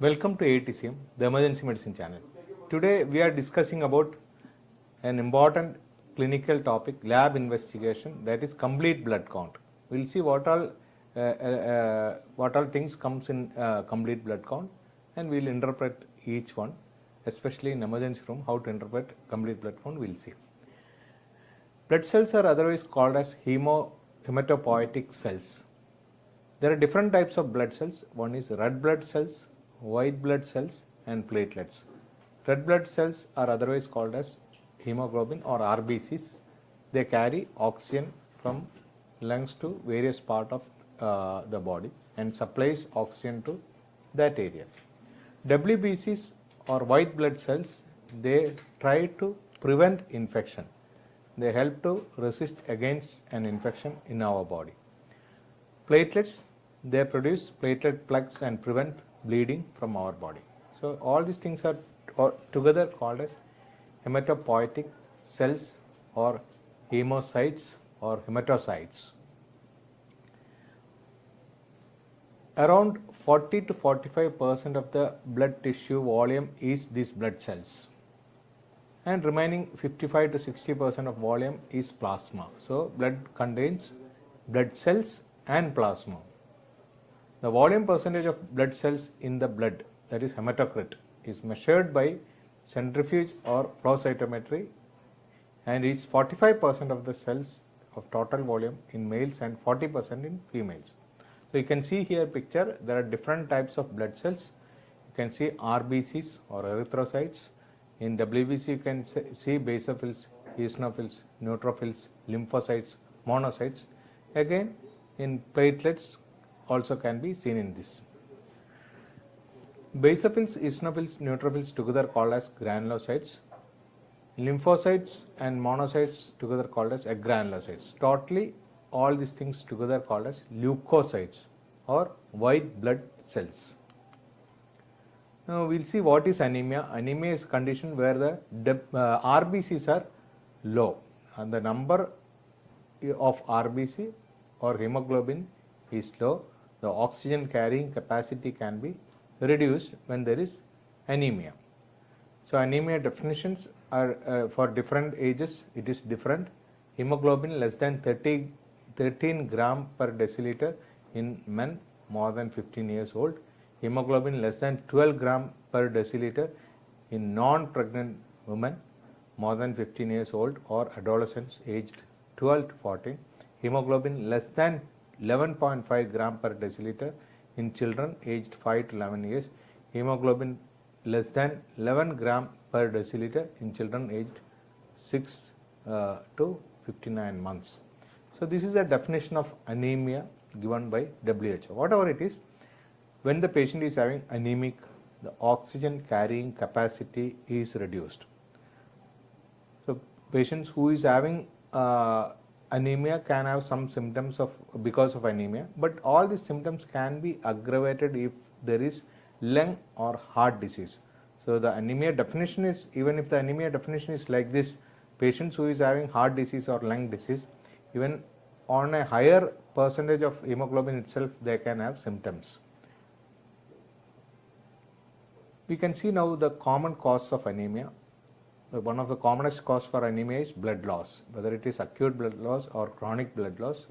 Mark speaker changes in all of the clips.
Speaker 1: Welcome to AETCM, the emergency medicine channel. Today we are discussing about an important clinical topic, lab investigation, that is complete blood count. We will see what all things comes in complete blood count, and we will interpret each one, especially in emergency room, how to interpret complete blood count we will see. Blood cells are otherwise called as hematopoietic cells. There are different types of blood cells. One is red blood cells, white blood cells and platelets. Red blood cells are otherwise called as hemoglobin or RBCs. They carry oxygen from lungs to various parts of the body and supplies oxygen to that area. WBCs or white blood cells, they try to prevent infection. They help to resist against an infection in our body. Platelets, they produce platelet plugs and prevent bleeding from our body. So all these things are together called as hematopoietic cells or hemocytes or hematocytes. Around 40 to 45% of the blood tissue volume is these blood cells, and remaining 55 to 60% of volume is plasma. So blood contains blood cells and plasma. The volume percentage of blood cells in the blood, that is hematocrit, is measured by centrifuge or flow cytometry and is 45% of the cells of total volume in males and 40% in females. So you can see here picture, there are different types of blood cells. You can see RBCs or erythrocytes. In WBC you can see basophils, eosinophils, neutrophils, lymphocytes, monocytes. Again in platelets also can be seen in this. Basophils, eosinophils, neutrophils together called as granulocytes. Lymphocytes and monocytes together called as agranulocytes. Totally all these things together called as leukocytes or white blood cells. Now we will see what is anemia. Anemia is a condition where the RBCs are low and the number of RBC or hemoglobin is low. The oxygen carrying capacity can be reduced when there is anemia. So anemia definitions are for different ages, it is different. Hemoglobin less than 13 gram per deciliter in men more than 15 years old. Hemoglobin less than 12 gram per deciliter in non-pregnant women more than 15 years old or adolescents aged 12 to 14. Hemoglobin less than 11.5 gram per deciliter in children aged 5 to 11 years. Hemoglobin less than 11 gram per deciliter in children aged 6 to 59 months. So this is the definition of anemia given by WHO. Whatever it is, when the patient is having anemic, the oxygen carrying capacity is reduced. So patients who is having anemia can have some symptoms because of anemia, but all these symptoms can be aggravated if there is lung or heart disease. So the anemia definition is, even if the anemia definition is like this, patients who is having heart disease or lung disease, even on a higher percentage of hemoglobin itself, they can have symptoms. We can see now the common cause of anemia. One of the commonest cause for anemia is blood loss, whether it is acute blood loss or chronic blood loss.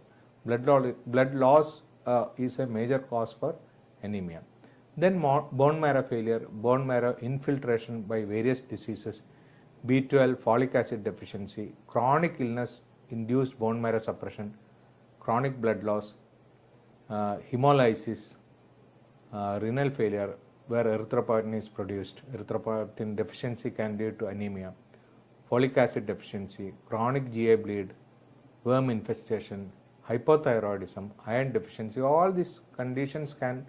Speaker 1: Blood loss is a major cause for anemia. Then bone marrow failure, bone marrow infiltration by various diseases, B12, folic acid deficiency, chronic illness induced bone marrow suppression, chronic blood loss, hemolysis, renal failure, where erythropoietin is produced. Erythropoietin deficiency can lead to anemia. Folic acid deficiency, chronic GI bleed, worm infestation, hypothyroidism, iron deficiency, all these conditions can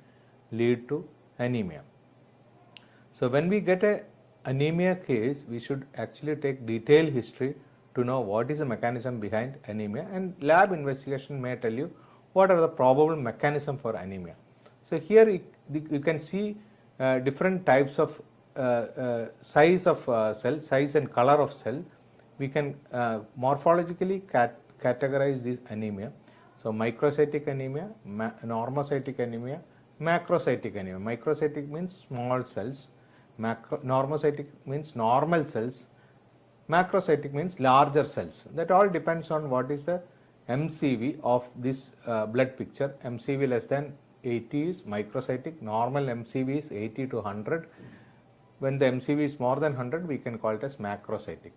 Speaker 1: lead to anemia. So when we get a anemia case, we should actually take detailed history to know what is the mechanism behind anemia, and lab investigation may tell you what are the probable mechanism for anemia. So here you can see different types of size of cell, size and color of cell. We can morphologically categorize this anemia. So microcytic anemia, normocytic anemia, Macrocytic anemia. Microcytic means small cells. Normocytic means normal cells. Macrocytic means larger cells. That all depends on what is the MCV of this blood picture. MCV less than 80 is microcytic. Normal MCV is 80 to 100. When the MCV is more than 100, we can call it as macrocytic.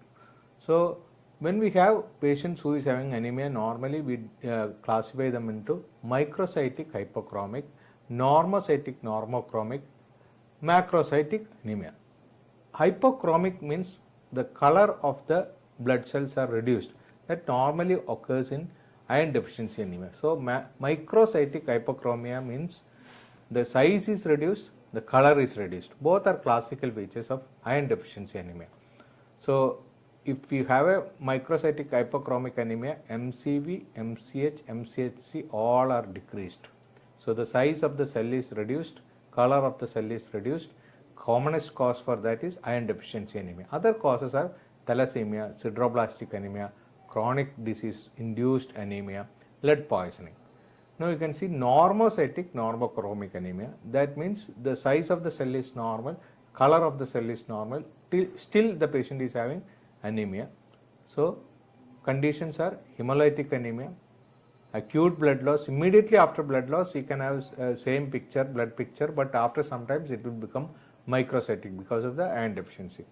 Speaker 1: So when we have patients who is having anemia, normally we classify them into microcytic hypochromic, normocytic normochromic, macrocytic anemia. Hypochromic means the color of the blood cells are reduced. That normally occurs in iron deficiency anemia. So microcytic hypochromia means the size is reduced, the color is reduced. Both are classical features of iron deficiency anemia. So if you have a microcytic hypochromic anemia, MCV, MCH, MCHC all are decreased. So the size of the cell is reduced, color of the cell is reduced. Commonest cause for that is iron deficiency anemia. Other causes are thalassemia, sideroblastic anemia, chronic disease induced anemia, lead poisoning. Now you can see normocytic normochromic anemia. That means the size of the cell is normal, color of the cell is normal, still the patient is having anemia. So conditions are hemolytic anemia, acute blood loss. Immediately after blood loss, you can have same picture, blood picture, but after sometimes it will become microcytic because of the iron deficiency.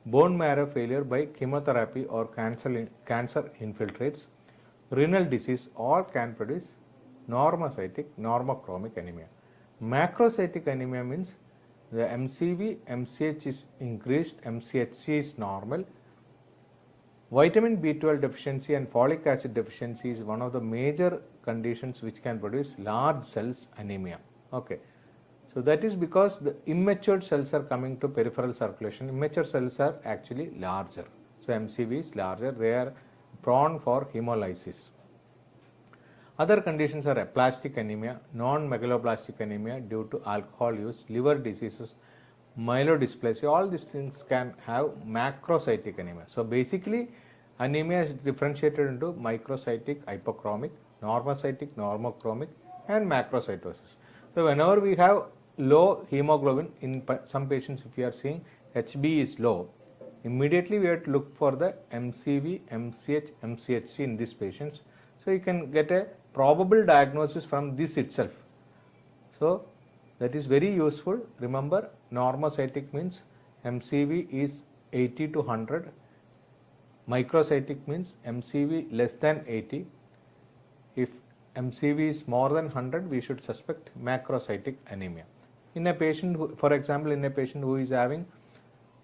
Speaker 1: Bone marrow failure by chemotherapy or cancer infiltrates, renal disease, all can produce normocytic normochromic anemia. Macrocytic anemia means the MCV, MCH is increased, MCHC is normal. Vitamin B12 deficiency and folic acid deficiency is one of the major conditions which can produce large cells anemia. Okay. So that is because the immature cells are coming to peripheral circulation. Immature cells are actually larger. So MCV is larger. They are prone for hemolysis. Other conditions are aplastic anemia, non-megaloblastic anemia due to alcohol use, liver diseases, myelodysplasia. All these things can have macrocytic anemia. So basically anemia is differentiated into microcytic hypochromic, normocytic normochromic and macrocytosis. So whenever we have low hemoglobin, in some patients if we are seeing HB is low, immediately we have to look for the MCV, MCH, MCHC in these patients. So you can get a probable diagnosis from this itself. So that is very useful. Remember, normocytic means MCV is 80 to 100. Microcytic means MCV less than 80. If MCV is more than 100, we should suspect macrocytic anemia. In a patient, for example, in a patient who is having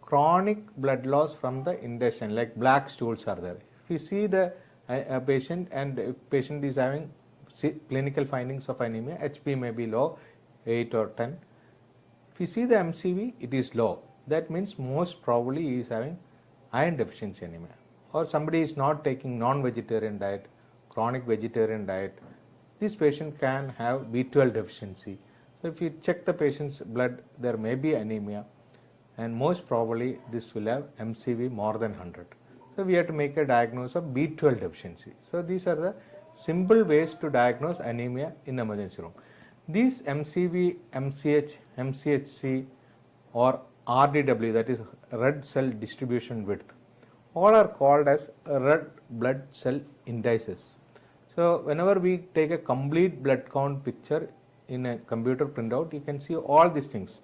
Speaker 1: chronic blood loss from the intestine, like black stools are there. If you see the patient and if patient is having clinical findings of anemia, HB may be low, 8 or 10. If you see the MCV, it is low. That means most probably he is having iron deficiency anemia. Or somebody is not taking non-vegetarian diet, chronic vegetarian diet. This patient can have B12 deficiency. So if you check the patient's blood, there may be anemia, and most probably this will have MCV more than 100. So we have to make a diagnosis of B12 deficiency. So these are the simple ways to diagnose anemia in emergency room. These MCV, MCH, MCHC or RDW, that is red cell distribution width, all are called as red blood cell indices. So whenever we take a complete blood count picture in a computer printout, you can see all these things.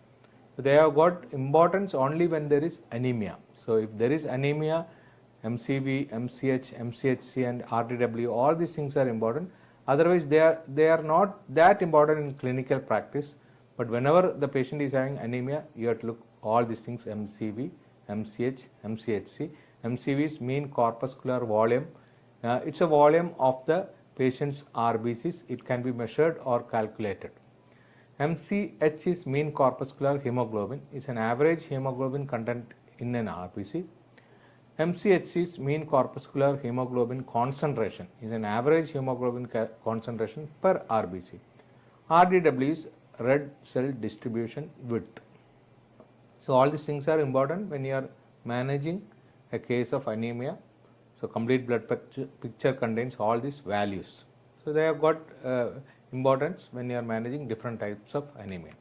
Speaker 1: So they have got importance only when there is anemia. So if there is anemia, MCV, MCH, MCHC and RDW, all these things are important. Otherwise they are not that important in clinical practice. But whenever the patient is having anemia, you have to look all these things: MCV, MCH, MCHC. MCV is mean corpuscular volume. It's a volume of the patient's RBCs. It can be measured or calculated. MCH is mean corpuscular hemoglobin. It's an average hemoglobin content in an RBC. MCHC is mean corpuscular hemoglobin concentration. Is an average hemoglobin concentration per RBC. RDW is red cell distribution width. So all these things are important when you are managing a case of anemia. So complete blood picture contains all these values. So they have got importance when you are managing different types of anemia.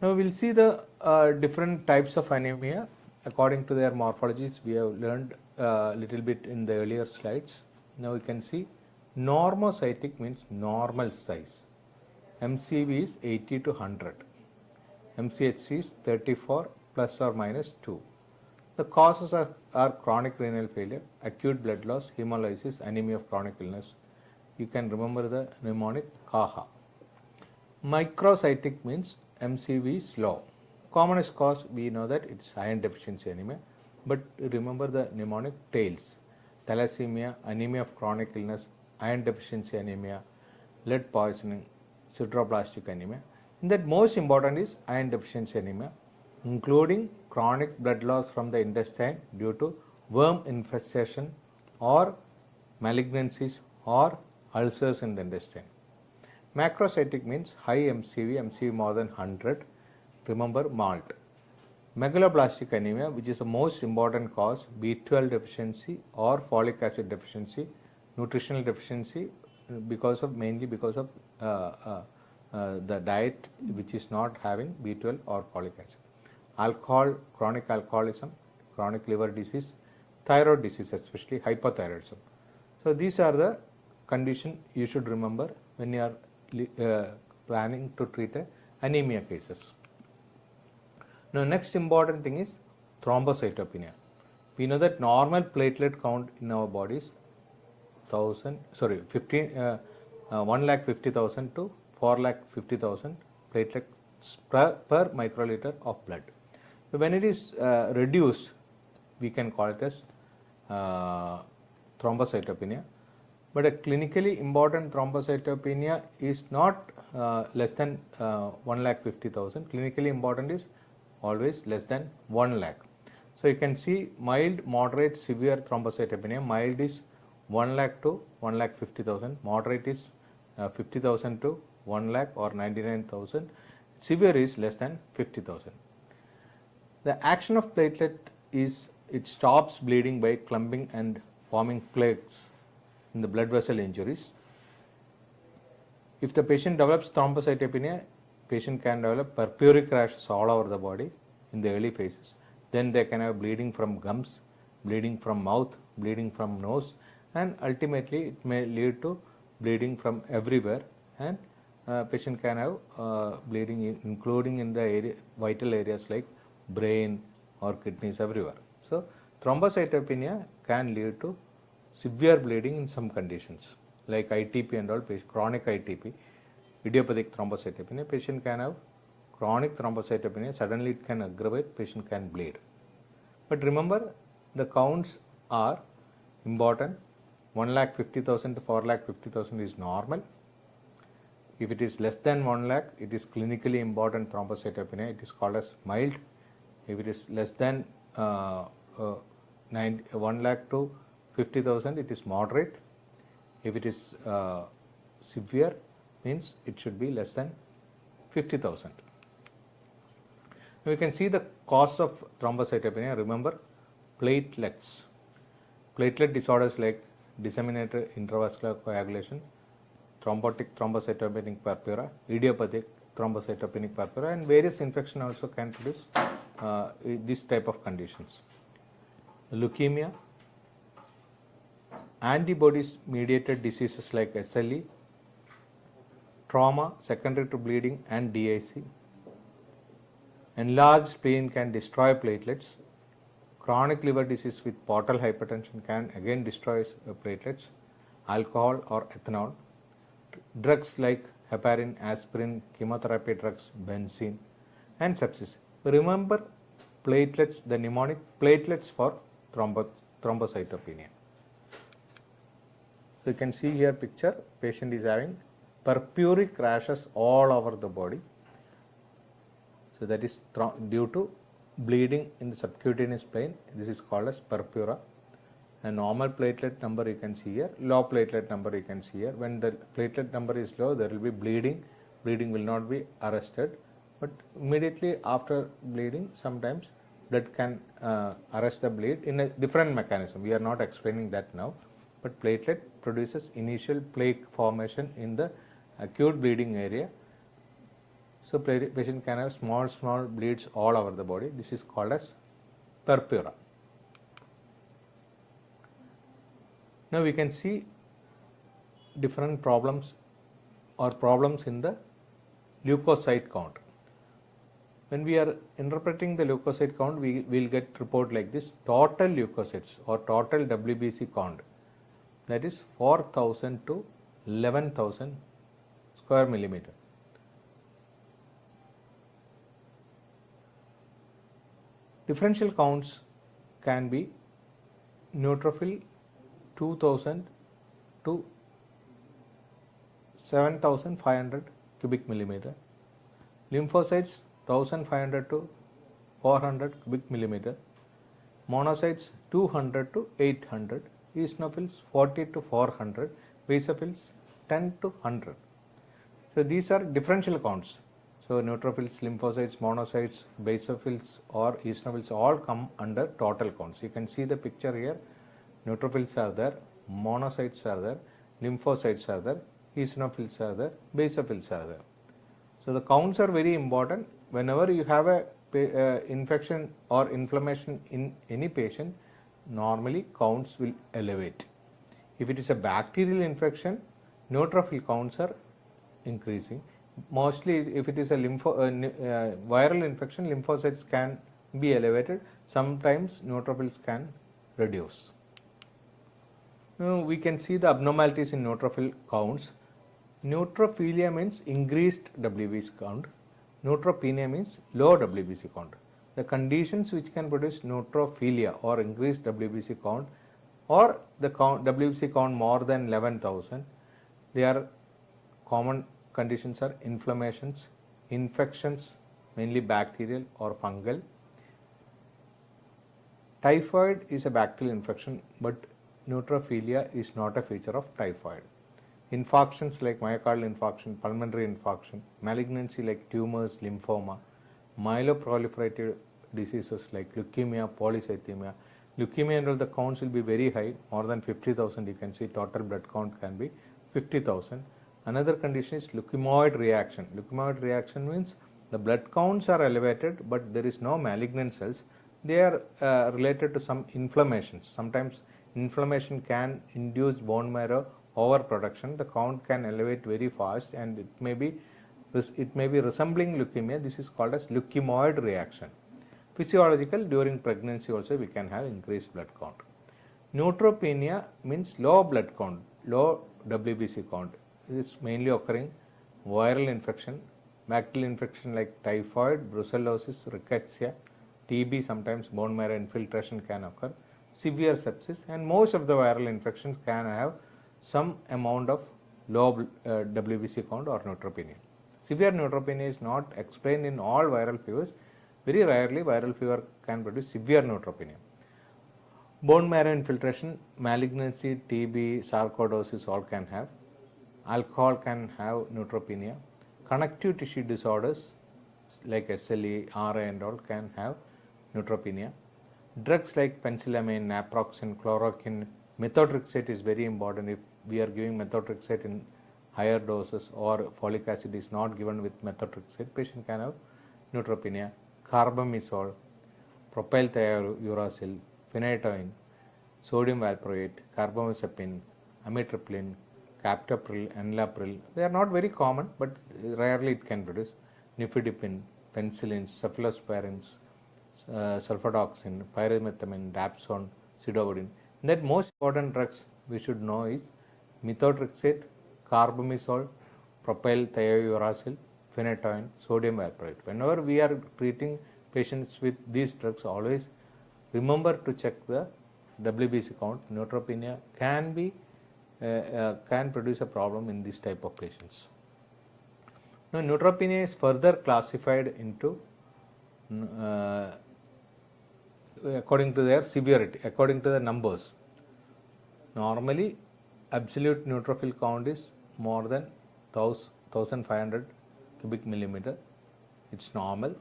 Speaker 1: Now we will see the different types of anemia according to their morphologies. We have learned a little bit in the earlier slides. Now we can see normocytic means normal size. MCV is 80 to 100. MCHC is 34 plus or minus 2. The causes are chronic renal failure, acute blood loss, hemolysis, anemia of chronic illness. You can remember the mnemonic CAHA. Microcytic means MCV is low. Commonest cause, we know that it's iron deficiency anemia, but remember the mnemonic TAILS. Thalassemia, anemia of chronic illness, iron deficiency anemia, lead poisoning, sideroblastic anemia. In that, most important is iron deficiency anemia, including chronic blood loss from the intestine due to worm infestation or malignancies or ulcers in the intestine. Macrocytic means high MCV more than 100. Remember malt. Megaloblastic anemia, which is the most important cause, B12 deficiency or folic acid deficiency, nutritional deficiency mainly because of the diet which is not having B12 or folic acid. Alcohol, chronic alcoholism, chronic liver disease, thyroid disease, especially hypothyroidism. So these are the conditions you should remember when you are planning to treat anemia cases. Now next important thing is thrombocytopenia. We know that normal platelet count in our body is 1,50,000 to 4,50,000 platelets per microliter of blood. So when it is reduced, we can call it as thrombocytopenia. But a clinically important thrombocytopenia is not less than 1,50,000. Clinically important is always less than 1 lakh. So you can see mild, moderate, severe thrombocytopenia. Mild is 1 lakh to 1,50,000. Moderate is 50,000 to 1 lakh or 99,000. Severe is less than 50,000. The action of platelet is it stops bleeding by clumping and forming plaques in the blood vessel injuries. If the patient develops thrombocytopenia, patient can develop purpuric rashes all over the body in the early phases. Then they can have bleeding from gums, bleeding from mouth, bleeding from nose, and ultimately it may lead to bleeding from everywhere, and patient can have bleeding including in the vital areas like brain or kidneys, everywhere. So thrombocytopenia can lead to severe bleeding in some conditions like ITP and all, chronic ITP, idiopathic thrombocytopenia. Patient can have chronic thrombocytopenia, suddenly it can aggravate, patient can bleed. But remember, the counts are important. 1,50,000 to 4,50,000 is normal. If it is less than 1 lakh, it is clinically important thrombocytopenia. It is called as mild. If it is less than 1 lakh to 50,000, it is moderate. If it is severe, means it should be less than 50,000. We can see the cause of thrombocytopenia. Remember, platelets. Platelet disorders like disseminated intravascular coagulation, thrombotic thrombocytopenic purpura, idiopathic thrombocytopenic purpura, and various infections also can produce this type of conditions. Leukemia, antibodies mediated diseases like SLE, trauma secondary to bleeding and DIC. Enlarged spleen can destroy platelets. Chronic liver disease with portal hypertension can again destroy platelets. Alcohol or ethanol. Drugs like heparin, aspirin, chemotherapy drugs, benzene, and sepsis. Remember platelets, the mnemonic platelets for thrombocytopenia. So you can see here picture, patient is having purpuric rashes all over the body. So that is due to bleeding in the subcutaneous plane. This is called as purpura. A normal platelet number you can see here, low platelet number you can see here. When the platelet number is low, there will be bleeding. Bleeding will not be arrested, but immediately after bleeding, sometimes blood can arrest the bleed in a different mechanism. We are not explaining that now, but platelet produces initial plaque formation in the acute bleeding area. So patient can have small bleeds all over the body. This is called as purpura. Now we can see different problems in the leukocyte count. When we are interpreting the leukocyte count, we will get report like this: total leukocytes or total WBC count, that is 4,000 to 11,000 square millimeter. Differential counts can be neutrophil 2,000 to 7,500 cubic millimeter, lymphocytes 1,500 to 400 cubic millimeter, monocytes 200 to 800, eosinophils 40 to 400, basophils 10 to 100. So these are differential counts. So neutrophils, lymphocytes, monocytes, basophils or eosinophils all come under total counts. You can see the picture here. Neutrophils are there, monocytes are there, lymphocytes are there, eosinophils are there, basophils are there. So the counts are very important. Whenever you have a infection or inflammation in any patient, normally counts will elevate. If it is a bacterial infection, neutrophil counts are increasing. Mostly if it is a viral infection, lymphocytes can be elevated. Sometimes neutrophils can reduce. Now we can see the abnormalities in neutrophil counts. Neutrophilia means increased WBC count. Neutropenia means low WBC count. The conditions which can produce neutrophilia or increased WBC count or the WBC count more than 11,000, they are common conditions are inflammations, infections, mainly bacterial or fungal. Typhoid is a bacterial infection, but neutrophilia is not a feature of typhoid. Infarctions like myocardial infarction, pulmonary infarction, malignancy like tumors, lymphoma, myeloproliferative diseases like leukemia, polycythemia. Leukemia and all the counts will be very high, more than 50,000. You can see total blood count can be 50,000. Another condition is leukemoid reaction. Leukemoid reaction means the blood counts are elevated, but there is no malignant cells. They are related to some inflammations. Sometimes inflammation can induce bone marrow overproduction. The count can elevate very fast, and it may be resembling leukemia. This is called as leukemoid reaction. Physiological, during pregnancy also we can have increased blood count. Neutropenia means low blood count, low WBC count. It's mainly occurring viral infection, bacterial infection like typhoid, brucellosis, rickettsia, TB. Sometimes bone marrow infiltration can occur, severe sepsis, and most of the viral infections can have some amount of low WBC count or neutropenia. Severe neutropenia is not explained in all viral fevers. Very rarely viral fever can produce severe neutropenia. Bone marrow infiltration, malignancy, TB, sarcoidosis all can have. Alcohol can have neutropenia. Connective tissue disorders like SLE, RA and all can have neutropenia. Drugs like penicillamine, naproxen, chloroquine, methotrexate is very important. If we are giving methotrexate in higher doses or folic acid is not given with methotrexate, patient can have neutropenia. Carbamazole, propyl thiouracil, phenytoin, sodium valproate, carbamazepine, amitriptyline, captopril, enalapril. They are not very common, but rarely it can produce. Nifedipine, penicillins, cephalosporins, sulfadoxine, pyrimethamine, dapsone, sidovudine. That most important drugs we should know is methotrexate, carbamazole, propyl thiouracil, phenytoin, sodium valproate. Whenever we are treating patients with these drugs, always remember to check the WBC count. Neutropenia can produce a problem in this type of patients. Now, neutropenia is further classified into according to their severity, according to the numbers. Normally, absolute neutrophil count is more than 1,500 cubic millimeter. It's normal.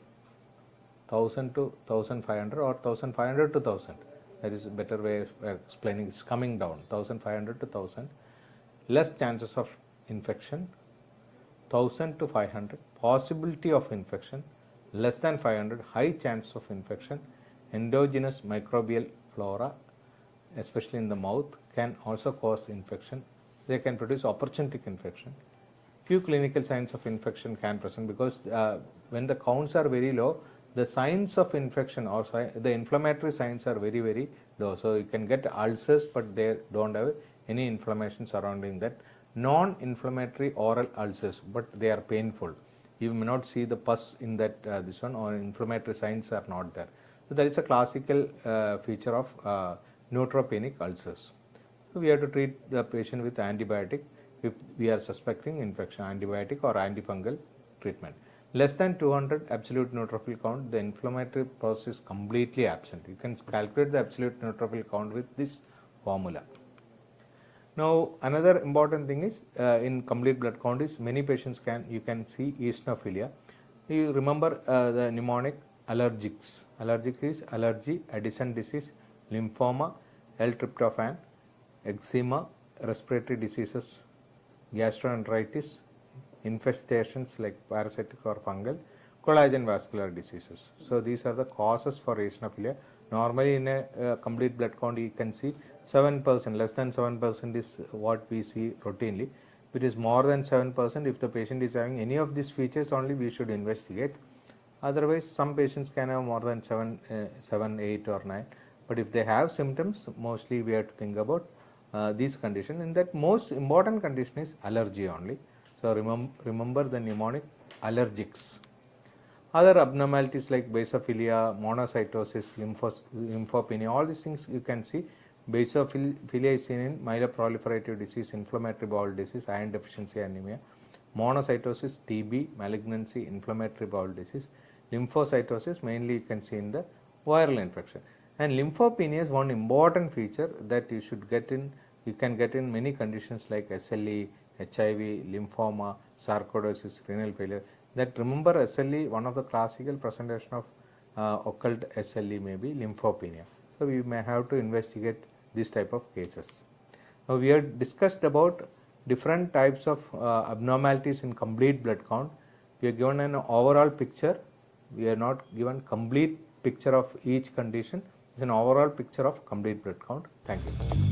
Speaker 1: 1,000 to 1,500 or 1,500 to 1,000. That is a better way of explaining. It's coming down. 1,500 to 1,000. less chances of infection, 1000 to 500, possibility of infection, less than 500, high chance of infection, endogenous microbial flora, especially in the mouth, can also cause infection. They can produce opportunistic infection. Few clinical signs of infection can present because when the counts are very low, the signs of infection or the inflammatory signs are very, very low. So you can get ulcers, but they don't have any inflammation surrounding that. Non-inflammatory oral ulcers, but they are painful. You may not see the pus in that this one, or inflammatory signs are not there. So that is a classical feature of neutropenic ulcers. So we have to treat the patient with antibiotic if we are suspecting infection, antibiotic or antifungal treatment. Less than 200 absolute neutrophil count, the inflammatory process is completely absent. You can calculate the absolute neutrophil count with this formula. Now another important thing is in complete blood count is many patients you can see eosinophilia. You remember the mnemonic allergics. Allergic is allergy, Addison disease, lymphoma, L-tryptophan, eczema, respiratory diseases, gastroenteritis, infestations like parasitic or fungal, collagen vascular diseases. So these are the causes for eosinophilia. Normally in a complete blood count you can see 7%, less than 7% is what we see routinely. If it is more than 7%, if the patient is having any of these features only, we should investigate. Otherwise some patients can have more than 7, 8 or 9. But if they have symptoms, mostly we have to think about these conditions. And that most important condition is allergy only. So remember the mnemonic allergics. Other abnormalities like basophilia, monocytosis, lymphopenia, all these things you can see. Basophilia is seen in myeloproliferative disease, inflammatory bowel disease, iron deficiency anemia. Monocytosis, TB, malignancy, inflammatory bowel disease. Lymphocytosis mainly you can see in the viral infection. And lymphopenia is one important feature that you should get in. You can get in many conditions like SLE, HIV, lymphoma, sarcoidosis, renal failure. That remember SLE, one of the classical presentation of occult SLE may be lymphopenia. So we may have to investigate this type of cases. Now we have discussed about different types of abnormalities in complete blood count. We are given an overall picture. We are not given complete picture of each condition. It's an overall picture of complete blood count. Thank you.